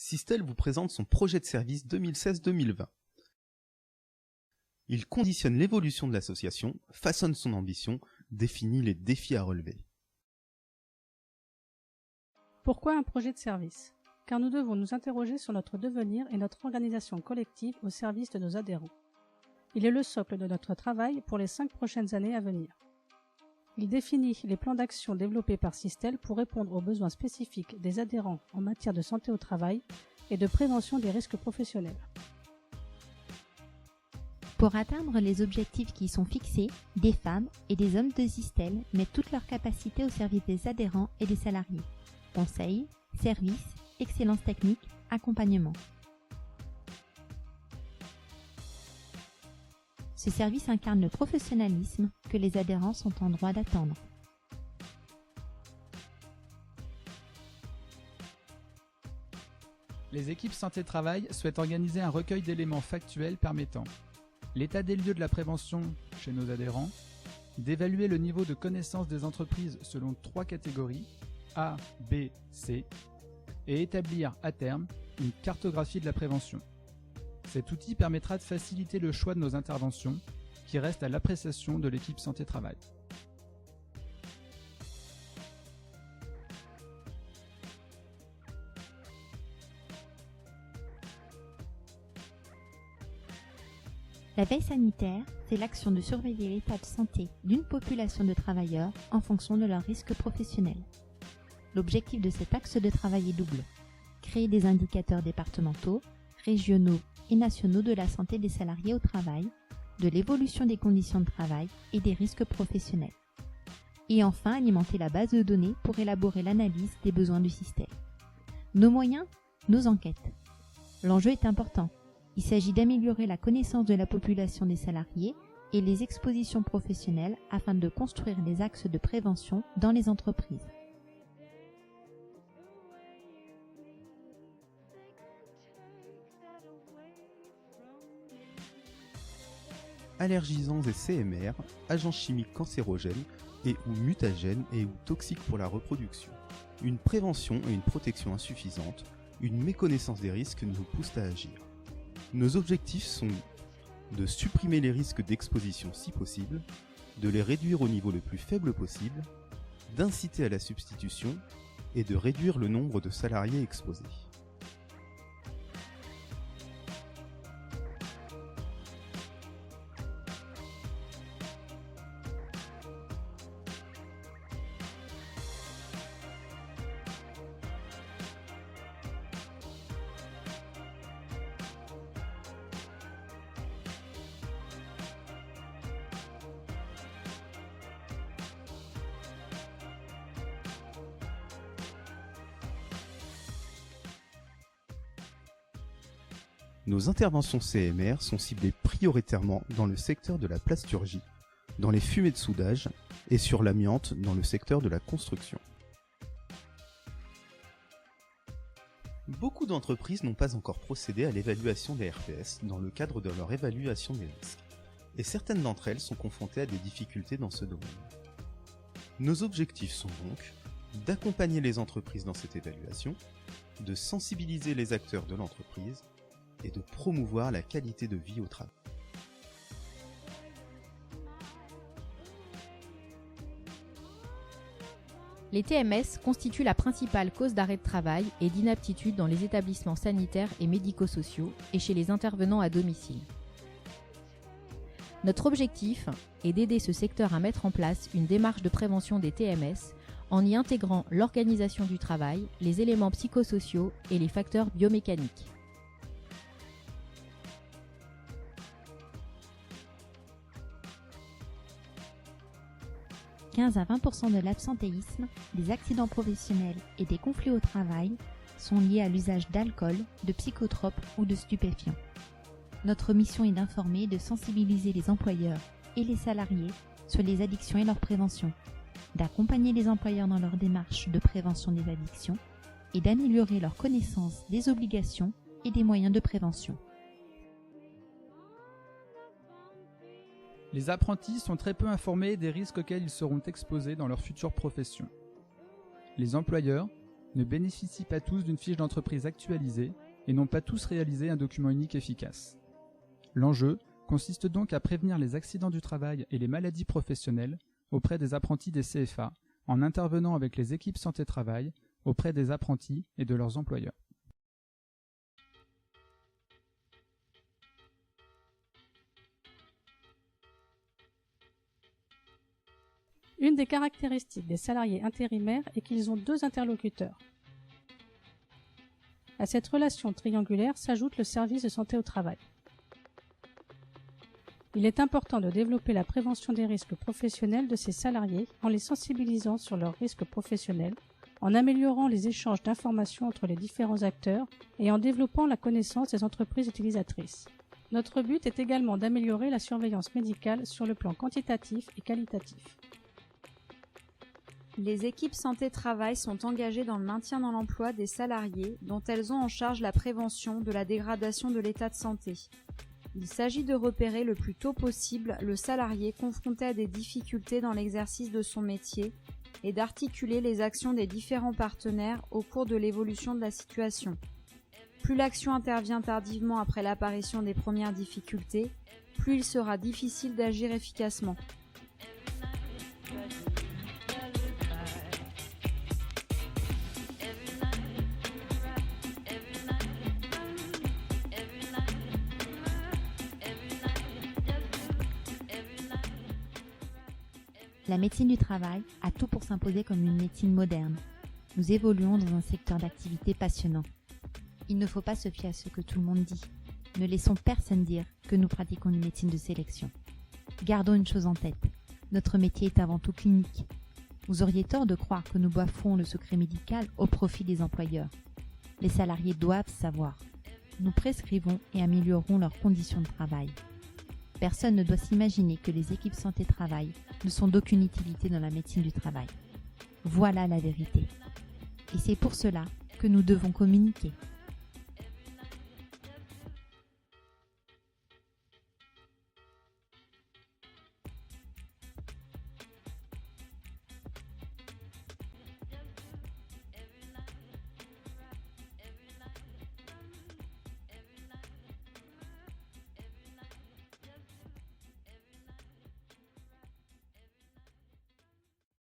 Sistel vous présente son projet de service 2016-2020. Il conditionne l'évolution de l'association, façonne son ambition, définit les défis à relever. Pourquoi un projet de service ? Car nous devons nous interroger sur notre devenir et notre organisation collective au service de nos adhérents. Il est le socle de notre travail pour les 5 prochaines années à venir. Il définit les plans d'action développés par Sistel pour répondre aux besoins spécifiques des adhérents en matière de santé au travail et de prévention des risques professionnels. Pour atteindre les objectifs qui y sont fixés, des femmes et des hommes de Sistel mettent toutes leurs capacités au service des adhérents et des salariés. Conseils, services, excellence technique, accompagnement. Ce service incarne le professionnalisme que les adhérents sont en droit d'attendre. Les équipes santé-travail souhaitent organiser un recueil d'éléments factuels permettant l'état des lieux de la prévention chez nos adhérents, d'évaluer le niveau de connaissance des entreprises selon 3 catégories, A, B, C, et établir à terme une cartographie de la prévention. Cet outil permettra de faciliter le choix de nos interventions, qui restent à l'appréciation de l'équipe santé-travail. La veille sanitaire, c'est l'action de surveiller l'état de santé d'une population de travailleurs en fonction de leurs risques professionnels. L'objectif de cet axe de travail est double. Créer des indicateurs départementaux, régionaux et nationaux de la santé des salariés au travail, de l'évolution des conditions de travail et des risques professionnels. Et enfin, alimenter la base de données pour élaborer l'analyse des besoins du système. Nos moyens, nos enquêtes. L'enjeu est important. Il s'agit d'améliorer la connaissance de la population des salariés et les expositions professionnelles afin de construire des axes de prévention dans les entreprises. Allergisants et CMR, agents chimiques cancérogènes et ou mutagènes et ou toxiques pour la reproduction. Une prévention et une protection insuffisantes, une méconnaissance des risques nous poussent à agir. Nos objectifs sont de supprimer les risques d'exposition si possible, de les réduire au niveau le plus faible possible, d'inciter à la substitution et de réduire le nombre de salariés exposés. Nos interventions CMR sont ciblées prioritairement dans le secteur de la plasturgie, dans les fumées de soudage et sur l'amiante dans le secteur de la construction. Beaucoup d'entreprises n'ont pas encore procédé à l'évaluation des RPS dans le cadre de leur évaluation des risques, et certaines d'entre elles sont confrontées à des difficultés dans ce domaine. Nos objectifs sont donc d'accompagner les entreprises dans cette évaluation, de sensibiliser les acteurs de l'entreprise et de promouvoir la qualité de vie au travail. Les TMS constituent la principale cause d'arrêt de travail et d'inaptitude dans les établissements sanitaires et médico-sociaux et chez les intervenants à domicile. Notre objectif est d'aider ce secteur à mettre en place une démarche de prévention des TMS en y intégrant l'organisation du travail, les éléments psychosociaux et les facteurs biomécaniques. 15 à 20% de l'absentéisme, des accidents professionnels et des conflits au travail sont liés à l'usage d'alcool, de psychotropes ou de stupéfiants. Notre mission est d'informer et de sensibiliser les employeurs et les salariés sur les addictions et leur prévention, d'accompagner les employeurs dans leur démarche de prévention des addictions et d'améliorer leur connaissance des obligations et des moyens de prévention. Les apprentis sont très peu informés des risques auxquels ils seront exposés dans leur future profession. Les employeurs ne bénéficient pas tous d'une fiche d'entreprise actualisée et n'ont pas tous réalisé un document unique efficace. L'enjeu consiste donc à prévenir les accidents du travail et les maladies professionnelles auprès des apprentis des CFA, en intervenant avec les équipes santé-travail auprès des apprentis et de leurs employeurs. Une des caractéristiques des salariés intérimaires est qu'ils ont 2 interlocuteurs. À cette relation triangulaire s'ajoute le service de santé au travail. Il est important de développer la prévention des risques professionnels de ces salariés en les sensibilisant sur leurs risques professionnels, en améliorant les échanges d'informations entre les différents acteurs et en développant la connaissance des entreprises utilisatrices. Notre but est également d'améliorer la surveillance médicale sur le plan quantitatif et qualitatif. Les équipes santé-travail sont engagées dans le maintien dans l'emploi des salariés dont elles ont en charge la prévention de la dégradation de l'état de santé. Il s'agit de repérer le plus tôt possible le salarié confronté à des difficultés dans l'exercice de son métier et d'articuler les actions des différents partenaires au cours de l'évolution de la situation. Plus l'action intervient tardivement après l'apparition des premières difficultés, plus il sera difficile d'agir efficacement. La médecine du travail a tout pour s'imposer comme une médecine moderne. Nous évoluons dans un secteur d'activité passionnant. Il ne faut pas se fier à ce que tout le monde dit. Ne laissons personne dire que nous pratiquons une médecine de sélection. Gardons une chose en tête, notre métier est avant tout clinique. Vous auriez tort de croire que nous bafouons le secret médical au profit des employeurs. Les salariés doivent savoir. Nous prescrivons et améliorons leurs conditions de travail. Personne ne doit s'imaginer que les équipes santé-travail ne sont d'aucune utilité dans la médecine du travail. Voilà la vérité. Et c'est pour cela que nous devons communiquer.